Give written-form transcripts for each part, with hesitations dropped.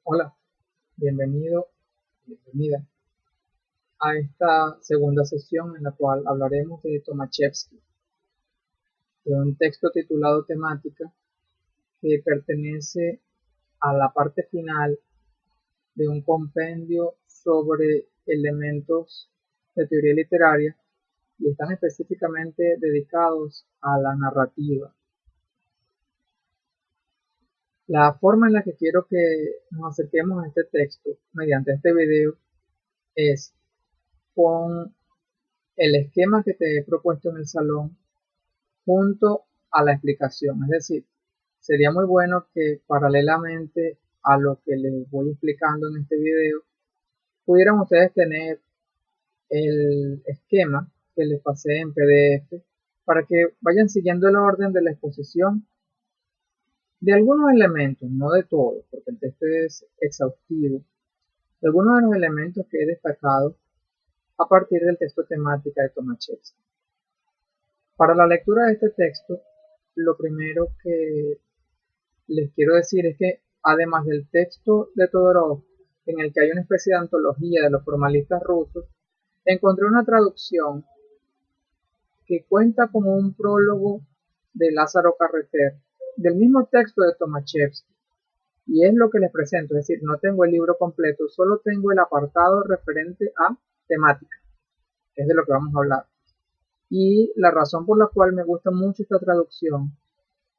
Hola, bienvenido, bienvenida a esta segunda sesión en la cual hablaremos de Tomaszewski, de un texto titulado Temática que pertenece a la parte final de un compendio sobre elementos de teoría literaria y están específicamente dedicados a la narrativa. La forma en la que quiero que nos acerquemos a este texto mediante este video es con el esquema que te he propuesto en el salón junto a la explicación. Es decir, sería muy bueno que paralelamente a lo que les voy explicando en este video, pudieran ustedes tener el esquema que les pasé en PDF para que vayan siguiendo el orden de la exposición de algunos elementos, no de todos, porque el texto es exhaustivo, de algunos de los elementos que he destacado a partir del texto temática de Tomaszewski. Para la lectura de este texto, lo primero que les quiero decir es que, además del texto de Todorov, en el que hay una especie de antología de los formalistas rusos, encontré una traducción que cuenta como un prólogo de Lázaro Carreter, del mismo texto de Tomaszewski, y es lo que les presento, es decir, no tengo el libro completo, solo tengo el apartado referente a temática, que es de lo que vamos a hablar. Y la razón por la cual me gusta mucho esta traducción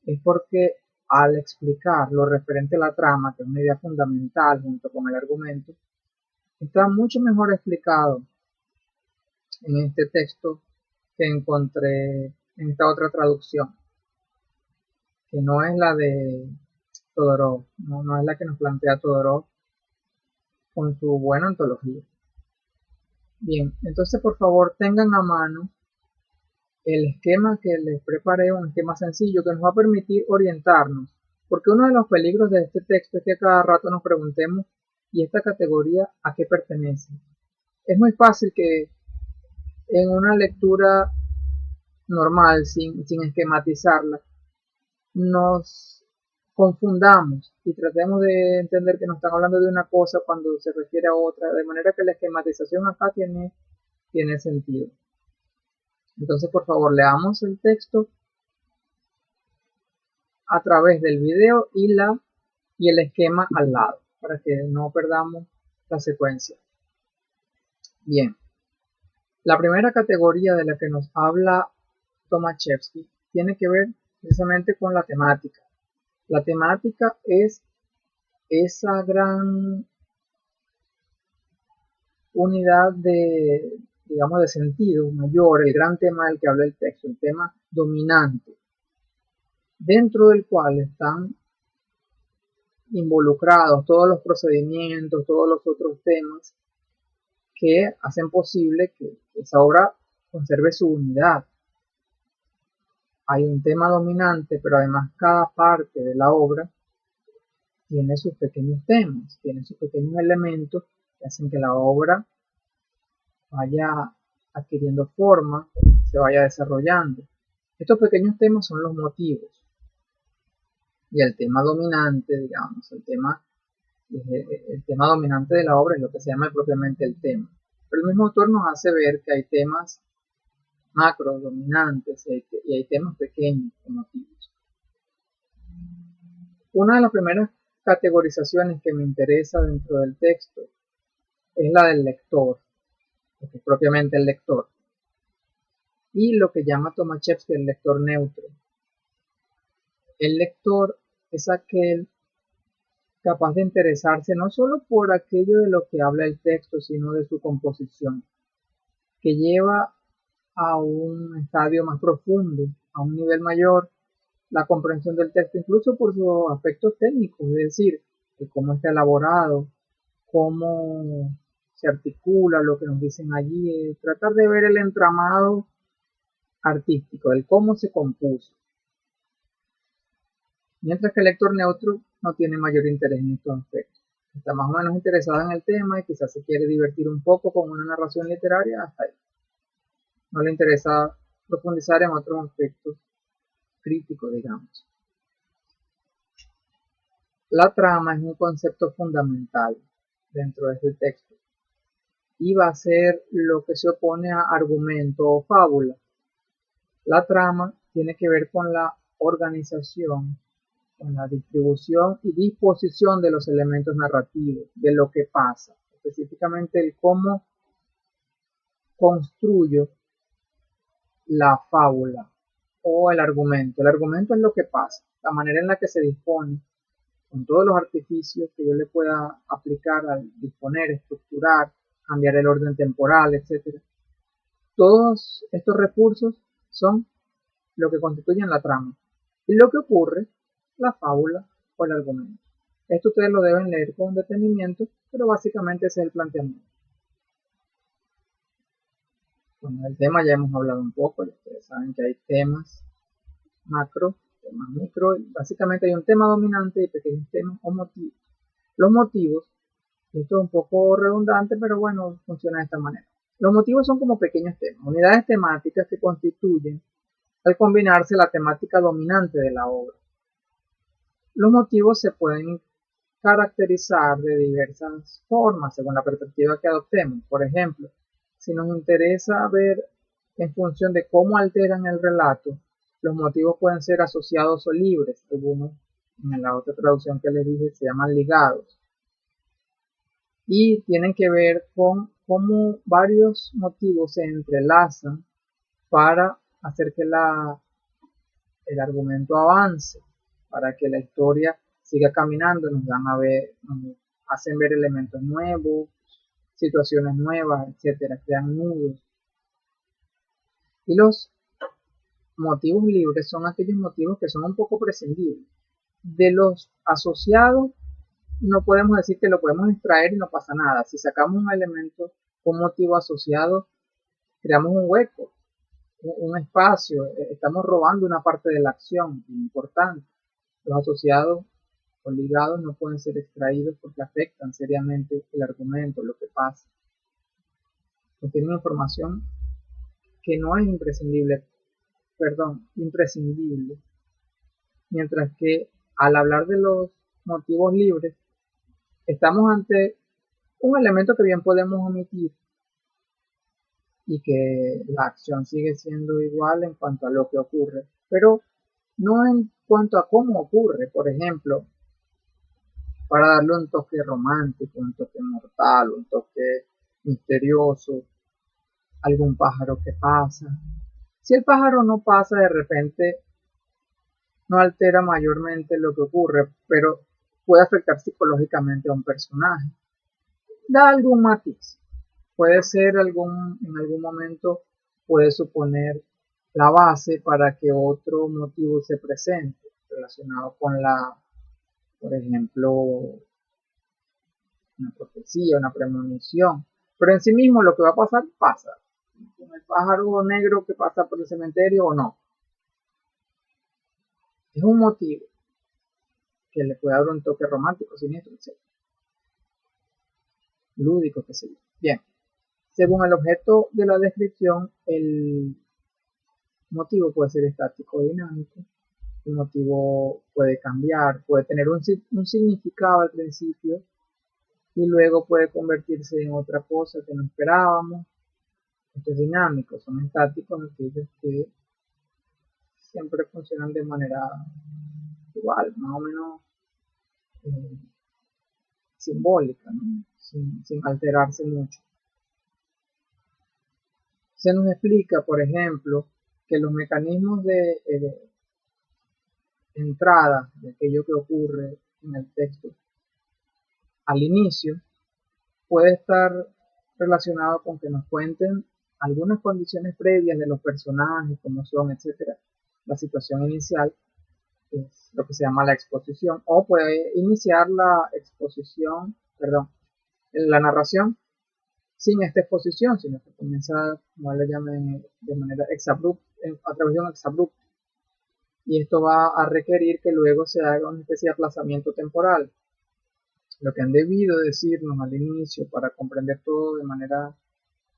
es porque al explicar lo referente a la trama, que es una idea fundamental junto con el argumento, está mucho mejor explicado en este texto que encontré en esta otra traducción, que no es la de Todorov, no es la que nos plantea Todorov con su buena antología. Bien, entonces por favor tengan a mano el esquema que les preparé, un esquema sencillo que nos va a permitir orientarnos, porque uno de los peligros de este texto es que cada rato nos preguntemos, ¿y esta categoría a qué pertenece? Es muy fácil que en una lectura normal, sin esquematizarla, nos confundamos y tratemos de entender que nos están hablando de una cosa cuando se refiere a otra, de manera que la esquematización acá tiene sentido. Entonces, por favor, leamos el texto a través del video y el esquema al lado, para que no perdamos la secuencia. Bien, la primera categoría de la que nos habla Tomaszewski tiene que ver precisamente con la temática. La temática es esa gran unidad de, digamos, de sentido mayor, el gran tema del que habla el texto, el tema dominante, dentro del cual están involucrados todos los procedimientos, todos los otros temas que hacen posible que esa obra conserve su unidad. Hay un tema dominante, pero además cada parte de la obra tiene sus pequeños temas, tiene sus pequeños elementos que hacen que la obra vaya adquiriendo forma, se vaya desarrollando. Estos pequeños temas son los motivos. Y el tema dominante, digamos, el tema dominante de la obra es lo que se llama propiamente el tema. Pero el mismo autor nos hace ver que hay temas macro dominantes y hay temas pequeños o motivos. Una de las primeras categorizaciones que me interesa dentro del texto es la del lector, lo que es propiamente el lector, y lo que llama Tomaszewski el lector neutro. El lector es aquel capaz de interesarse no solo por aquello de lo que habla el texto, sino de su composición, que lleva a un estadio más profundo, a un nivel mayor, la comprensión del texto, incluso por sus aspectos técnicos, es decir, de cómo está elaborado, cómo se articula lo que nos dicen allí, tratar de ver el entramado artístico, el cómo se compuso. Mientras que el lector neutro no tiene mayor interés en estos aspectos. Está más o menos interesado en el tema y quizás se quiere divertir un poco con una narración literaria hasta ahí. No le interesa profundizar en otros aspectos críticos, digamos. La trama es un concepto fundamental dentro de este texto y va a ser lo que se opone a argumento o fábula. La trama tiene que ver con la organización, con la distribución y disposición de los elementos narrativos, de lo que pasa, específicamente el cómo construyo la fábula o el argumento. El argumento es lo que pasa, la manera en la que se dispone, con todos los artificios que yo le pueda aplicar al disponer, estructurar, cambiar el orden temporal, etc. Todos estos recursos son lo que constituyen la trama. Y lo que ocurre, la fábula o el argumento. Esto ustedes lo deben leer con detenimiento, pero básicamente ese es el planteamiento. Bueno, del tema ya hemos hablado un poco, ya ustedes saben que hay temas macro, temas micro, y básicamente hay un tema dominante y pequeños temas o motivos. Los motivos, esto es un poco redundante, pero bueno, funciona de esta manera. Los motivos son como pequeños temas, unidades temáticas que constituyen al combinarse la temática dominante de la obra. Los motivos se pueden caracterizar de diversas formas según la perspectiva que adoptemos. Por ejemplo, si nos interesa ver en función de cómo alteran el relato, los motivos pueden ser asociados o libres. Algunos, en la otra traducción que les dije, se llaman ligados. Y tienen que ver con cómo varios motivos se entrelazan para hacer que el argumento avance, para que la historia siga caminando, nos hacen ver elementos nuevos, situaciones nuevas, etcétera, crean nudos. Y los motivos libres son aquellos motivos que son un poco prescindibles. De los asociados, no podemos decir que lo podemos extraer y no pasa nada. Si sacamos un elemento, un motivo asociado, creamos un hueco, un espacio, estamos robando una parte de la acción importante. Los asociados o ligados no pueden ser extraídos porque afectan seriamente el argumento, lo que pasa. Contienen información que no es imprescindible, mientras que al hablar de los motivos libres, estamos ante un elemento que bien podemos omitir y que la acción sigue siendo igual en cuanto a lo que ocurre, pero no en cuanto a cómo ocurre. Por ejemplo, para darle un toque romántico, un toque mortal, un toque misterioso, algún pájaro que pasa. Si el pájaro no pasa, de repente no altera mayormente lo que ocurre, pero puede afectar psicológicamente a un personaje. Da algún matiz. Puede ser en algún momento puede suponer la base para que otro motivo se presente relacionado con por ejemplo, una profecía, una premonición. Pero en sí mismo lo que va a pasar, pasa. Con el pájaro negro que pasa por el cementerio o no. Es un motivo que le puede dar un toque romántico, siniestro, etc. Lúdico, que sé yo. Bien. Según el objeto de la descripción, el motivo puede ser estático o dinámico. El motivo puede cambiar, puede tener un significado al principio y luego puede convertirse en otra cosa que no esperábamos. Estos dinámicos son estáticos, aquellos que siempre funcionan de manera igual, más o menos eh, simbólica, ¿no? sin alterarse mucho. Se nos explica, por ejemplo, que los mecanismos de entrada de aquello que ocurre en el texto al inicio puede estar relacionado con que nos cuenten algunas condiciones previas de los personajes, cómo son, etcétera, la situación inicial, es lo que se llama la exposición, o puede iniciar la exposición, perdón, la narración sin esta exposición, sino que comienza, como le llamen, de manera exabrupta, a través de un exabrupto, y esto va a requerir que luego se haga una especie de aplazamiento temporal. Lo que han debido decirnos al inicio para comprender todo de manera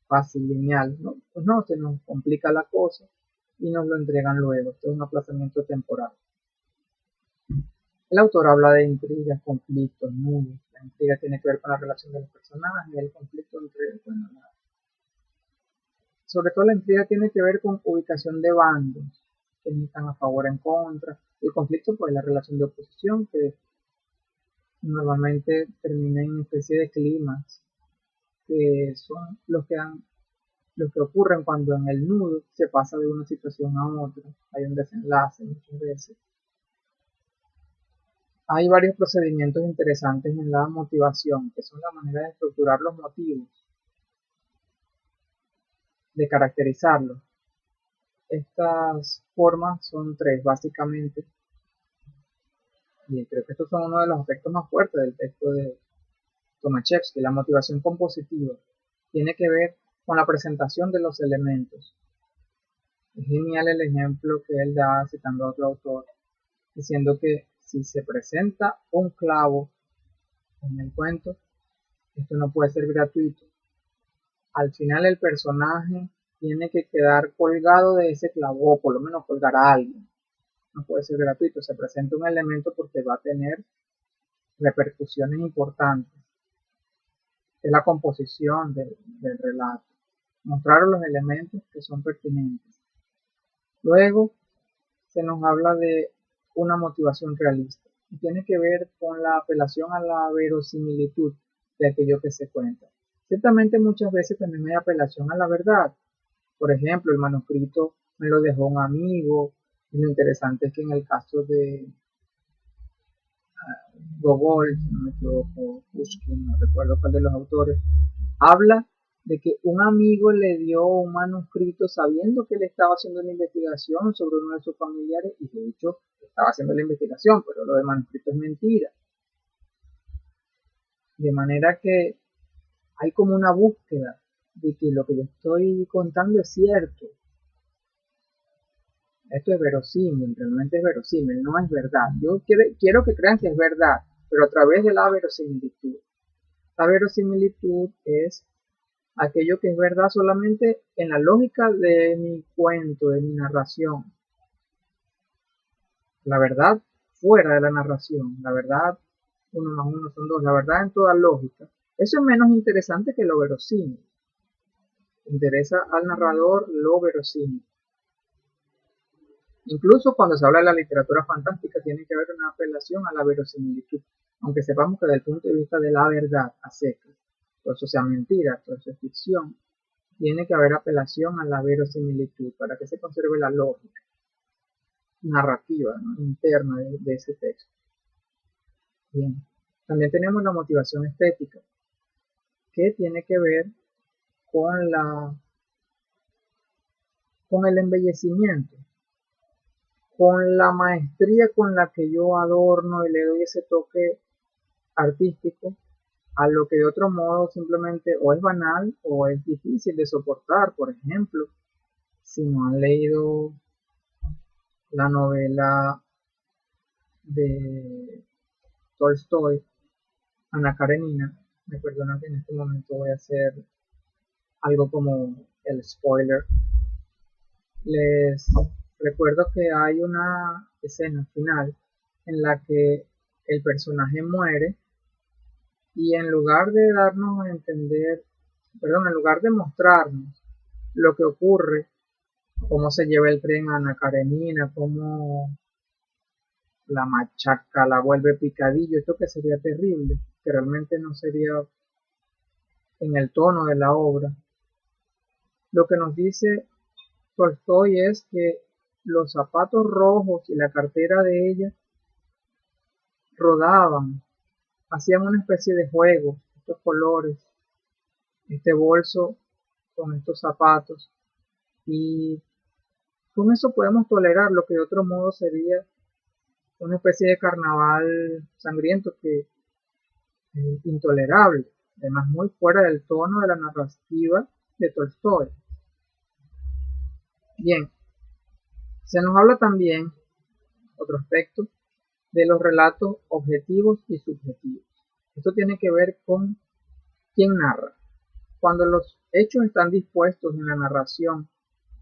fácil, lineal, ¿no? Pues no, se nos complica la cosa y nos lo entregan luego. Esto es un aplazamiento temporal. El autor habla de intrigas, conflictos, nudos. La intriga tiene que ver con la relación de los personajes, el conflicto entre, bueno, sobre todo la intriga tiene que ver con ubicación de bandos, que están a favor o en contra. El conflicto, pues, la relación de oposición, que normalmente termina en una especie de clímax, que son los que ocurren cuando en el nudo se pasa de una situación a otra. Hay un desenlace muchas veces. Hay varios procedimientos interesantes en la motivación, que son la manera de estructurar los motivos, de caracterizarlos. Estas formas son tres, básicamente, y creo que estos son uno de los aspectos más fuertes del texto de Tomaszewski. La motivación compositiva tiene que ver con la presentación de los elementos. Es genial el ejemplo que él da citando a otro autor, diciendo que si se presenta un clavo en el cuento, esto no puede ser gratuito. Al final el personaje tiene que quedar colgado de ese clavo, o por lo menos colgar a alguien. No puede ser gratuito, se presenta un elemento porque va a tener repercusiones importantes. Es la composición del relato. Mostrar los elementos que son pertinentes. Luego se nos habla de una motivación realista y tiene que ver con la apelación a la verosimilitud de aquello que se cuenta. Ciertamente muchas veces también hay apelación a la verdad. Por ejemplo, el manuscrito me lo dejó un amigo, y lo interesante es que en el caso de Gogol, si no me equivoco, Pushkin, no recuerdo cuál de los autores, habla de que un amigo le dio un manuscrito sabiendo que él estaba haciendo una investigación sobre uno de sus familiares y de hecho estaba haciendo la investigación, pero lo del manuscrito es mentira. De manera que hay como una búsqueda de que lo que yo estoy contando es cierto. Esto es verosímil, realmente es verosímil, no es verdad. Yo quiero que crean que es verdad, pero a través de la verosimilitud. La verosimilitud es aquello que es verdad solamente en la lógica de mi cuento, de mi narración. La verdad fuera de la narración, la verdad 1 más 1 son 2, la verdad en toda lógica. Eso es menos interesante que lo verosímil. Interesa al narrador lo verosímil. Incluso cuando se habla de la literatura fantástica tiene que haber una apelación a la verosimilitud, aunque sepamos que desde el punto de vista de la verdad a secas, todo eso sea mentira, todo eso es ficción, tiene que haber apelación a la verosimilitud para que se conserve la lógica narrativa, ¿no?, interna de ese texto. Bien. También tenemos la motivación estética, que tiene que ver con el embellecimiento, con la maestría con la que yo adorno y le doy ese toque artístico a lo que de otro modo simplemente o es banal o es difícil de soportar. Por ejemplo, si no han leído la novela de Tolstoy, Ana Karenina, me perdona que en este momento voy a hacer algo como el spoiler. Les recuerdo que hay una escena final en la que el personaje muere y en lugar de darnos a entender, en lugar de mostrarnos lo que ocurre, cómo se lleva el tren a Ana Karenina, cómo la machaca, la vuelve picadillo, esto que sería terrible, que realmente no sería en el tono de la obra. Lo que nos dice Tolstoy es que los zapatos rojos y la cartera de ella rodaban, hacían una especie de juego, estos colores, este bolso con estos zapatos, y con eso podemos tolerar lo que de otro modo sería una especie de carnaval sangriento que es intolerable, además muy fuera del tono de la narrativa de Tolstoy. Bien, se nos habla también, otro aspecto, de los relatos objetivos y subjetivos. Esto tiene que ver con quién narra. Cuando los hechos están dispuestos en la narración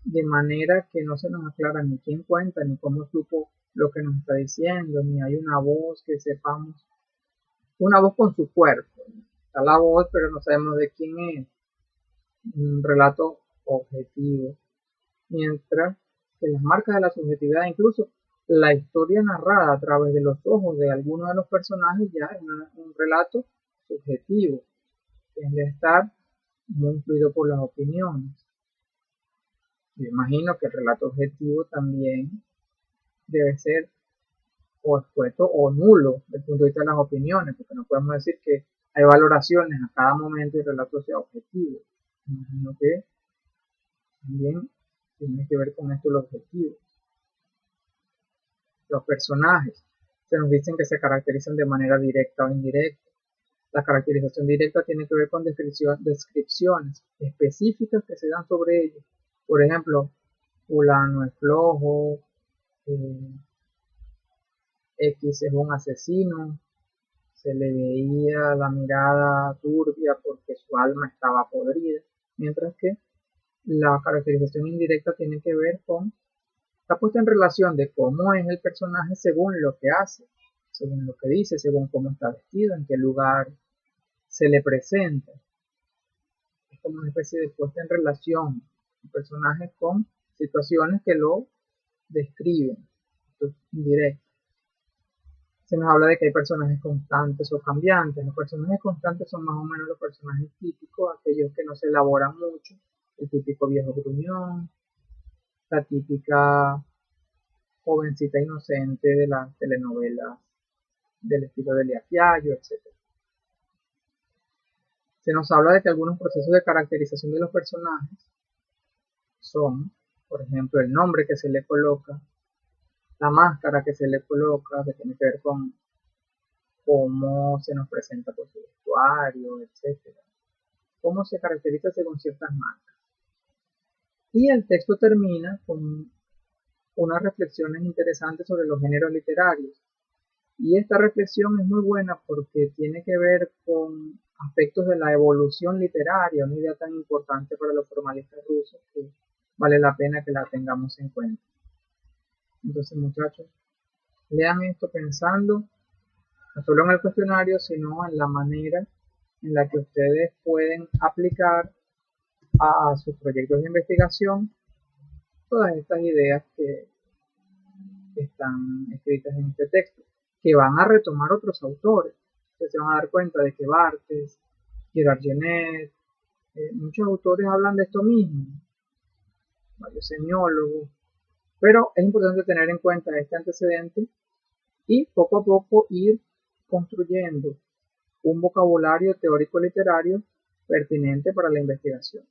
de manera que no se nos aclara ni quién cuenta ni cómo supo lo que nos está diciendo, ni hay una voz que sepamos, una voz con su cuerpo. Está la voz, pero no sabemos de quién es. Un relato objetivo. Mientras que las marcas de la subjetividad, incluso la historia narrada a través de los ojos de alguno de los personajes, ya es un relato subjetivo, tiende a estar muy influido por las opiniones. Yo imagino que el relato objetivo también debe ser o escueto o nulo desde el punto de vista de las opiniones, porque no podemos decir que hay valoraciones a cada momento y el relato sea objetivo. Imagino que también tiene que ver con esto el objetivo. Los personajes se nos dicen que se caracterizan de manera directa o indirecta. La caracterización directa tiene que ver con descripciones específicas que se dan sobre ellos. Por ejemplo, fulano es flojo, X es un asesino, se le veía la mirada turbia porque su alma estaba podrida, mientras que la caracterización indirecta tiene que ver con, está puesta en relación de cómo es el personaje según lo que hace, según lo que dice, según cómo está vestido, en qué lugar se le presenta. Es como una especie de puesta en relación el personaje con situaciones que lo describen. Esto es indirecto. Se nos habla de que hay personajes constantes o cambiantes. Los personajes constantes son más o menos los personajes típicos, aquellos que no se elaboran mucho, el típico viejo gruñón, la típica jovencita inocente de las telenovelas del estilo de Lea Fiallo, etc. Se nos habla de que algunos procesos de caracterización de los personajes son, por ejemplo, el nombre que se le coloca, la máscara que se le coloca, que tiene que ver con cómo se nos presenta por su vestuario, etcétera, cómo se caracteriza según ciertas marcas. Y el texto termina con unas reflexiones interesantes sobre los géneros literarios. Y esta reflexión es muy buena porque tiene que ver con aspectos de la evolución literaria, una idea tan importante para los formalistas rusos que vale la pena que la tengamos en cuenta. Entonces, muchachos, lean esto pensando no solo en el cuestionario, sino en la manera en la que ustedes pueden aplicar a sus proyectos de investigación todas estas ideas que están escritas en este texto, que van a retomar otros autores. Ustedes se van a dar cuenta de que Barthes, Girard Genet, muchos autores hablan de esto mismo, varios semiólogos, pero es importante tener en cuenta este antecedente y poco a poco ir construyendo un vocabulario teórico literario pertinente para la investigación.